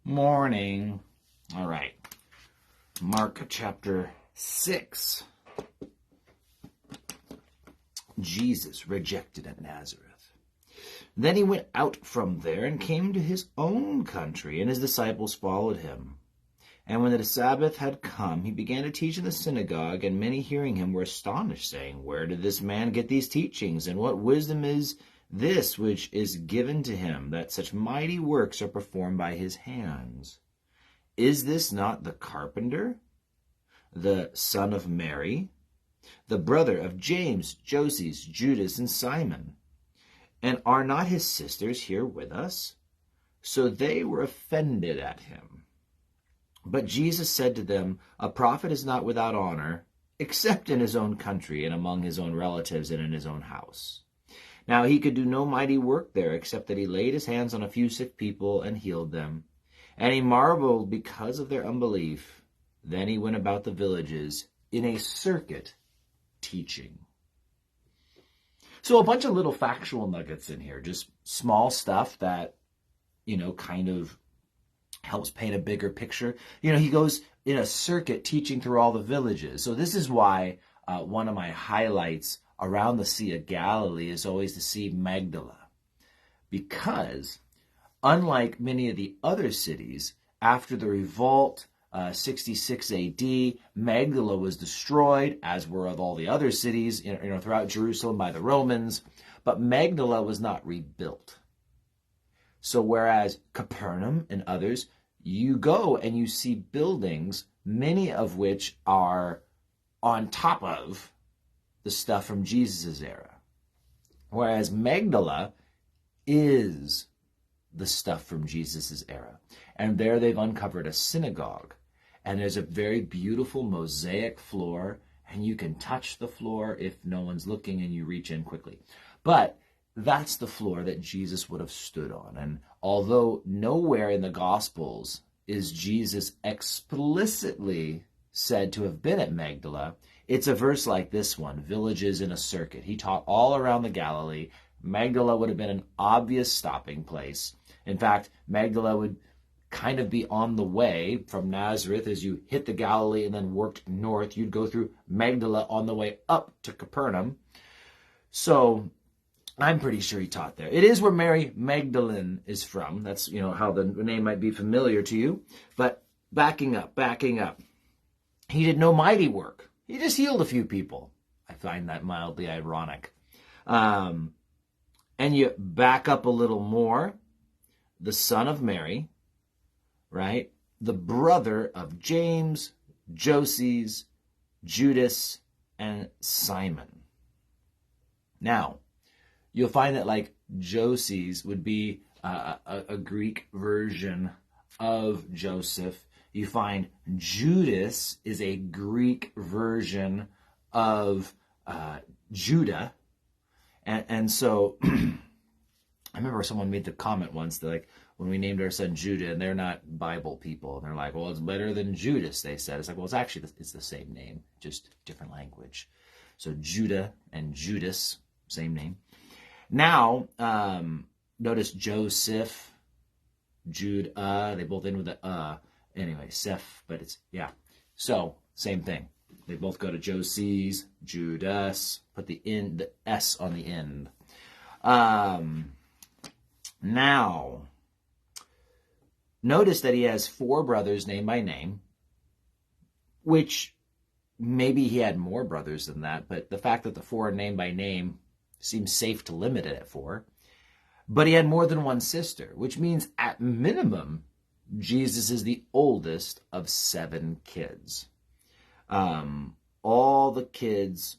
Morning. All right. Mark chapter 6. Jesus rejected at Nazareth. Then he went out from there and came to his own country, and his disciples followed him. And when the Sabbath had come, he began to teach in the synagogue, and many hearing him were astonished, saying, "Where did this man get these teachings? And what wisdom is this which is given to him, that such mighty works are performed by his hands? Is this not the carpenter, the son of Mary, the brother of James, Joses, Judas, and Simon? And are not his sisters here with us?" So they were offended at him. But Jesus said to them, "A prophet is not without honor, except in his own country and among his own relatives and in his own house." Now he could do no mighty work there, except that he laid his hands on a few sick people and healed them. And he marveled because of their unbelief. Then he went about the villages in a circuit, teaching. So a bunch of little factual nuggets in here, just small stuff that, kind of helps paint a bigger picture. He goes in a circuit teaching through all the villages. So this is why one of my highlights around the Sea of Galilee is always the Sea of Magdala. Because unlike many of the other cities, after the revolt, 66 AD, Magdala was destroyed, as were of all the other cities throughout Jerusalem by the Romans. But Magdala was not rebuilt. So whereas Capernaum and others, you go and you see buildings, many of which are on top of the stuff from Jesus' era. Whereas Magdala is the stuff from Jesus' era. And there they've uncovered a synagogue. And there's a very beautiful mosaic floor, and you can touch the floor if no one's looking and you reach in quickly. But that's the floor that Jesus would have stood on. And although nowhere in the Gospels is Jesus explicitly said to have been at Magdala, it's a verse like this one, villages in a circuit. He taught all around the Galilee. Magdala would have been an obvious stopping place. In fact, Magdala would kind of be on the way from Nazareth. As you hit the Galilee and then worked north, you'd go through Magdala on the way up to Capernaum. So I'm pretty sure he taught there. It is where Mary Magdalene is from. That's, how the name might be familiar to you. But backing up. He did no mighty work. He just healed a few people. I find that mildly ironic. And you back up a little more. The son of Mary, right? The brother of James, Joses, Judas, and Simon. Now, you'll find that like Joses would be a Greek version of Joseph. You find Judas is a Greek version of Judah. And so I remember someone made the comment once that like when we named our son Judah, and they're not Bible people, and they're like, well, it's better than Judas, they said. It's like, well, it's the same name, just different language. So Judah and Judas, same name. Now, notice Joseph, Jude, they both end with the anyway, Seph, but it's, yeah. So, same thing. They both go to Joses, Judas, put the S on the end. Now, notice that he has 4 brothers named by name, which maybe he had more brothers than that, but the fact that the 4 are named by name seems safe to limit it at 4. But he had more than one sister, which means at minimum, Jesus is the oldest of 7 kids. All the kids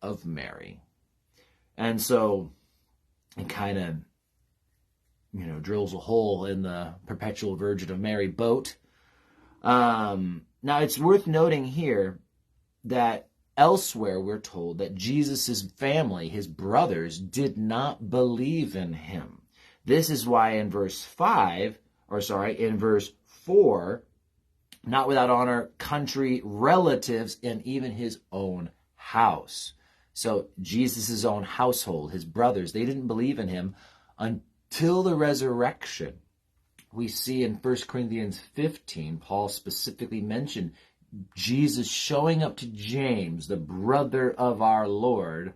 of Mary. And so it kind of, drills a hole in the perpetual Virgin of Mary boat. Now, it's worth noting here that elsewhere we're told that Jesus' family, his brothers, did not believe in him. This is why in verse 4, not without honor, country, relatives, and even his own house. So Jesus' own household, his brothers, they didn't believe in him until the resurrection, we see in 1 Corinthians 15, Paul specifically mentioned Jesus showing up to James, the brother of our Lord,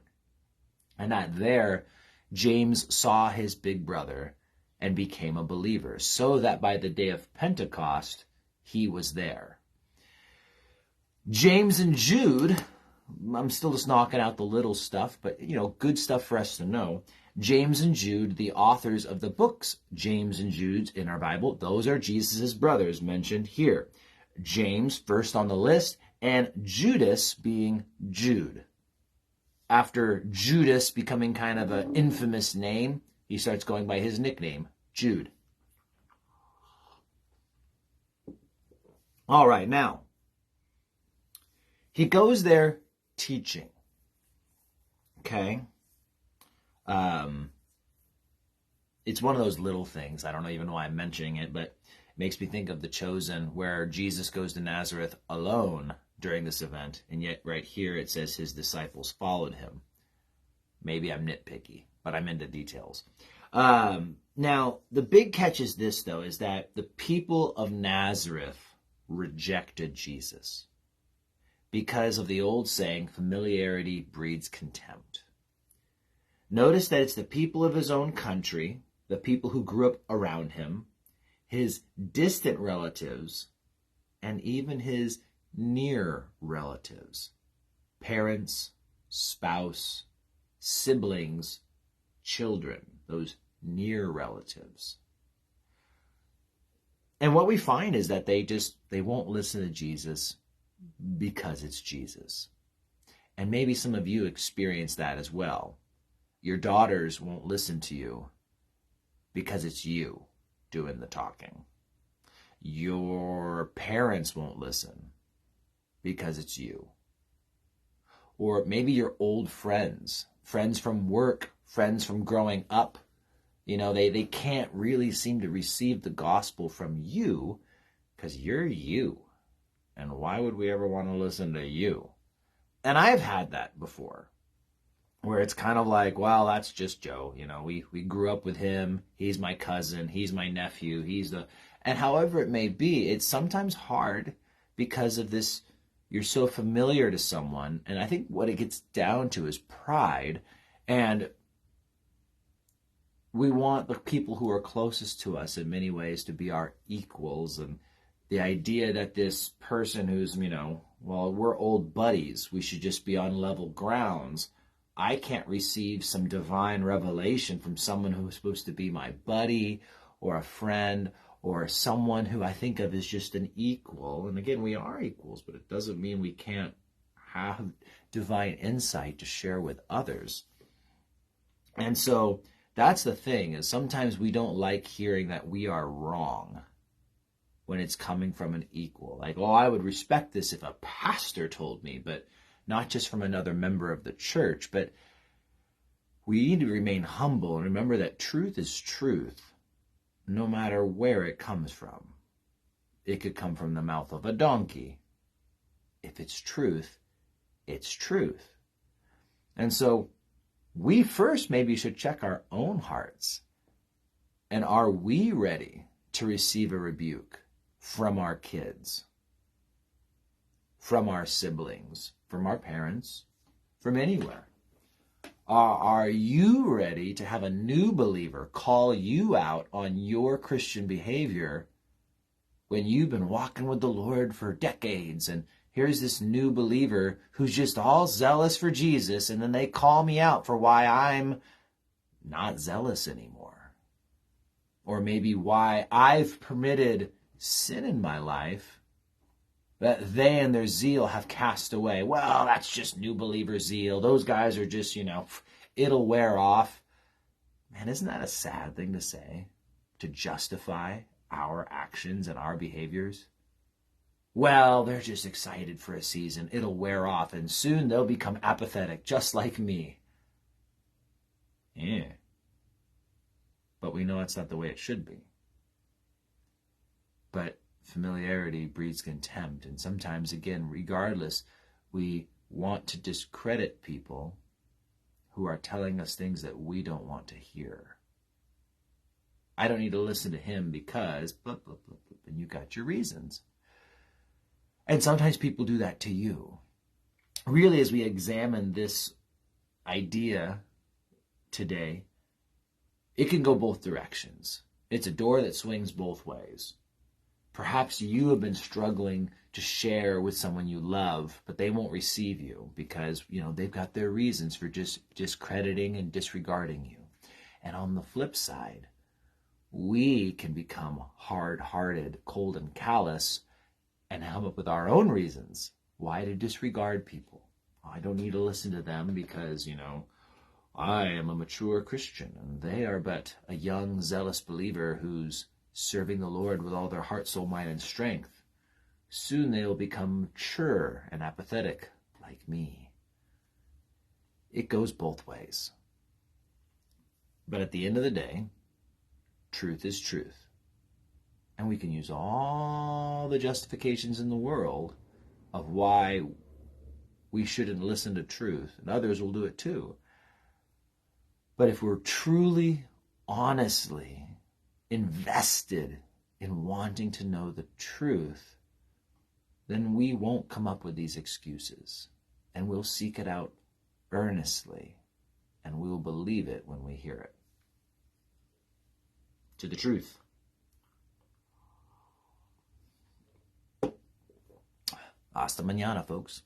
and that there James saw his big brother and became a believer, so that by the day of Pentecost, he was there. James and Jude, I'm still just knocking out the little stuff, but, good stuff for us to know. James and Jude, the authors of the books, James and Jude in our Bible, those are Jesus' brothers mentioned here. James first on the list, and Judas being Jude. After Judas becoming kind of an infamous name, he starts going by his nickname, Jude. All right, now, he goes there teaching. Okay? It's one of those little things. I don't even know why I'm mentioning it, but it makes me think of The Chosen, where Jesus goes to Nazareth alone during this event, and yet right here it says his disciples followed him. Maybe I'm nitpicky, but I'm into details. Now, the big catch is this, though, is that the people of Nazareth rejected Jesus because of the old saying, familiarity breeds contempt. Notice that it's the people of his own country, the people who grew up around him, his distant relatives, and even his near relatives, parents, spouse, siblings, children, those near relatives. And what we find is that they won't listen to Jesus because it's Jesus. And maybe some of you experience that as well. Your daughters won't listen to you because it's you doing the talking. Your parents won't listen because it's you. Or maybe your old friends from work, friends from growing up, they can't really seem to receive the gospel from you because you're you. And why would we ever want to listen to you? And I've had that before, where it's kind of like, well, that's just Joe. We grew up with him. He's my cousin. He's my nephew. And however it may be, it's sometimes hard because of this. You're so familiar to someone. And I think what it gets down to is pride. And we want the people who are closest to us in many ways to be our equals. And the idea that this person who's, we're old buddies, we should just be on level grounds. I can't receive some divine revelation from someone who's supposed to be my buddy or a friend or someone who I think of as just an equal. And again, we are equals, but it doesn't mean we can't have divine insight to share with others. And so that's the thing, is sometimes we don't like hearing that we are wrong when it's coming from an equal. Like, I would respect this if a pastor told me, but not just from another member of the church. But we need to remain humble and remember that truth is truth, no matter where it comes from. It could come from the mouth of a donkey. If it's truth, it's truth. And so we first maybe should check our own hearts. And are we ready to receive a rebuke from our kids, from our siblings, from our parents, from anywhere? Are you ready to have a new believer call you out on your Christian behavior when you've been walking with the Lord for decades, and here's this new believer who's just all zealous for Jesus, and then they call me out for why I'm not zealous anymore? Or maybe why I've permitted sin in my life that they and their zeal have cast away. Well, that's just new believer zeal. Those guys are just, it'll wear off. Man, isn't that a sad thing to say? To justify our actions and our behaviors? Well, they're just excited for a season. It'll wear off, and soon they'll become apathetic, just like me. Yeah. But we know that's not the way it should be. But familiarity breeds contempt, and sometimes, again, regardless, we want to discredit people who are telling us things that we don't want to hear. I don't need to listen to him because blah, blah, blah, blah, and you got your reasons. And sometimes people do that to you. Really, as we examine this idea today, it can go both directions. It's a door that swings both ways. Perhaps you have been struggling to share with someone you love, but they won't receive you because, they've got their reasons for just discrediting and disregarding you. And on the flip side, we can become hard-hearted, cold and callous, and come up with our own reasons why to disregard people. I don't need to listen to them because, I am a mature Christian and they are but a young, zealous believer who's serving the Lord with all their heart, soul, mind, and strength. Soon they will become mature and apathetic like me. It goes both ways. But at the end of the day, truth is truth. And we can use all the justifications in the world of why we shouldn't listen to truth, and others will do it too. But if we're truly, honestly invested in wanting to know the truth, then we won't come up with these excuses, and we'll seek it out earnestly, and we will believe it when we hear it. To the truth. Hasta mañana, folks.